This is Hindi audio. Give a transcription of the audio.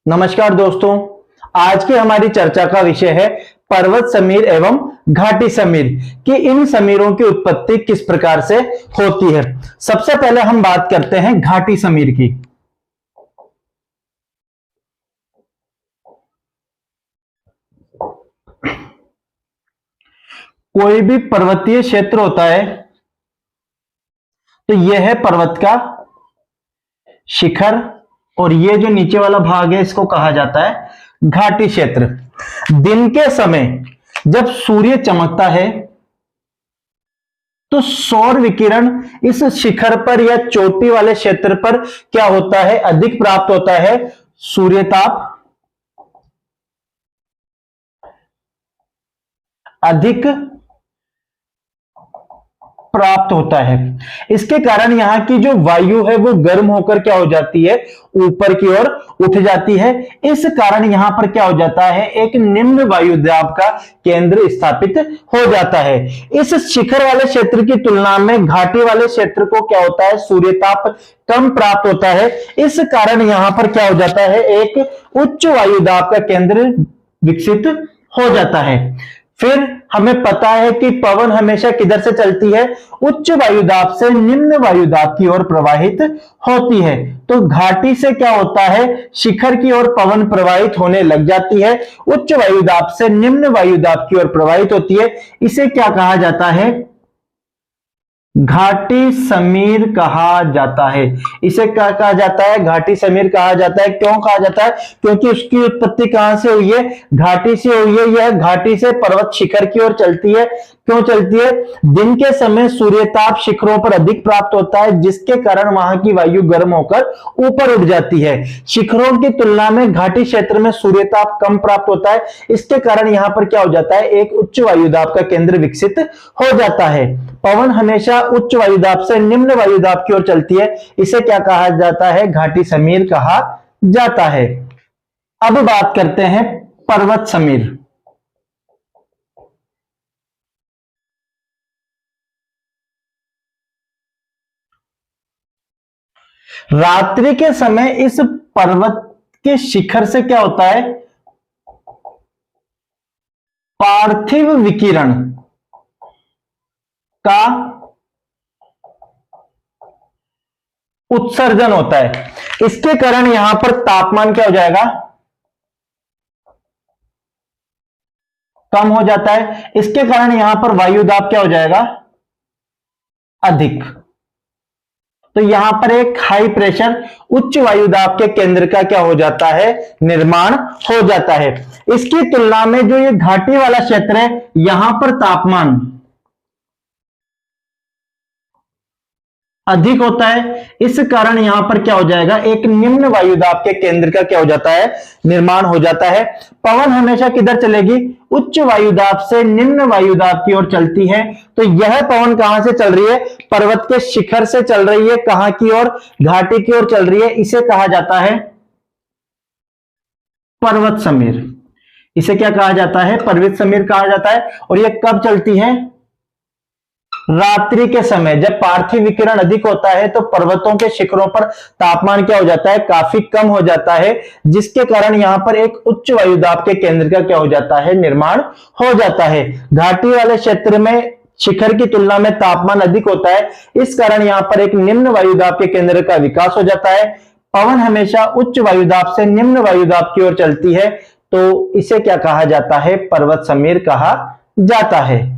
नमस्कार दोस्तों, आज की हमारी चर्चा का विषय है पर्वत समीर एवं घाटी समीर कि इन समीरों की उत्पत्ति किस प्रकार से होती है। सबसे पहले हम बात करते हैं घाटी समीर की। कोई भी पर्वतीय क्षेत्र होता है तो यह है पर्वत का शिखर और ये जो नीचे वाला भाग है इसको कहा जाता है घाटी क्षेत्र। दिन के समय जब सूर्य चमकता है तो सौर विकिरण इस शिखर पर या चोटी वाले क्षेत्र पर क्या होता है, अधिक प्राप्त होता है, सूर्यताप अधिक प्राप्त होता है। इसके कारण यहां की जो वायु है वो गर्म होकर क्या हो जाती है, ऊपर की ओर उठ जाती है। इस कारण यहां पर क्या हो जाता है, एक निम्न वायुदाब का केंद्र स्थापित हो जाता है। इस शिखर वाले क्षेत्र की तुलना में घाटी वाले क्षेत्र को क्या होता है, सूर्यताप कम प्राप्त होता है। इस कारण यहां पर क्या हो जाता है, एक उच्च वायुदाब का केंद्र विकसित हो जाता है। फिर हमें पता है कि पवन हमेशा किधर से चलती है, उच्च वायुदाब से निम्न वायुदाब की ओर प्रवाहित होती है। तो घाटी से क्या होता है, शिखर की ओर पवन प्रवाहित होने लग जाती है, उच्च वायुदाब से निम्न वायुदाब की ओर प्रवाहित होती है। इसे क्या कहा जाता है, घाटी समीर कहा जाता है। इसे क्या कहा जाता है, घाटी समीर कहा जाता है। क्यों कहा जाता है, क्योंकि उसकी उत्पत्ति कहां से हुई है, घाटी से हुई है। यह घाटी से पर्वत शिखर की ओर चलती है। क्यों चलती है, दिन के समय सूर्यताप शिखरों पर अधिक प्राप्त होता है, जिसके कारण वहां की वायु गर्म होकर ऊपर उठ जाती है। शिखरों की तुलना में घाटी क्षेत्र में सूर्यताप कम प्राप्त होता है। इसके कारण यहां पर क्या हो जाता है, एक उच्च वायुदाब का केंद्र विकसित हो जाता है। पवन हमेशा उच्च वायुदाब से निम्न वायुदाब की ओर चलती है। इसे क्या कहा जाता है, घाटी समीर कहा जाता है। अब बात करते हैं पर्वत समीर। रात्रि के समय इस पर्वत के शिखर से क्या होता है, पार्थिव विकिरण का उत्सर्जन होता है। इसके कारण यहां पर तापमान क्या हो जाएगा, कम हो जाता है। इसके कारण यहां पर वायुदाब क्या हो जाएगा, अधिक। तो यहां पर एक हाई प्रेशर उच्च वायुदाब के केंद्र का क्या हो जाता है, निर्माण हो जाता है। इसकी तुलना में जो ये घाटी वाला क्षेत्र है, यहां पर तापमान अधिक होता है। इस कारण यहां पर क्या हो जाएगा, एक निम्न वायुदाब के केंद्र का क्या हो जाता है, निर्माण हो जाता है। पवन हमेशा किधर चलेगी, उच्च वायुदाब से निम्न वायुदाब की ओर चलती है। तो यह पवन कहां से चल रही है, पर्वत के शिखर से चल रही है, कहां की ओर, घाटी की ओर चल रही है। इसे कहा जाता है पर्वत समीर। इसे क्या कहा जाता है, पर्वत समीर कहा जाता है। और यह कब चलती है, रात्रि के समय। जब पार्थिव विकिरण अधिक होता है तो पर्वतों के शिखरों पर तापमान क्या हो जाता है, काफी कम हो जाता है, जिसके कारण यहां पर एक उच्च वायुदाब के केंद्र का क्या हो जाता है, निर्माण हो जाता है। घाटी वाले क्षेत्र में शिखर की तुलना में तापमान अधिक होता है। इस कारण यहां पर एक निम्न वायुदाब के केंद्र का विकास हो जाता है। पवन हमेशा उच्च वायुदाब से निम्न वायुदाब की ओर चलती है, तो इसे क्या कहा जाता है, पर्वत समीर कहा जाता है।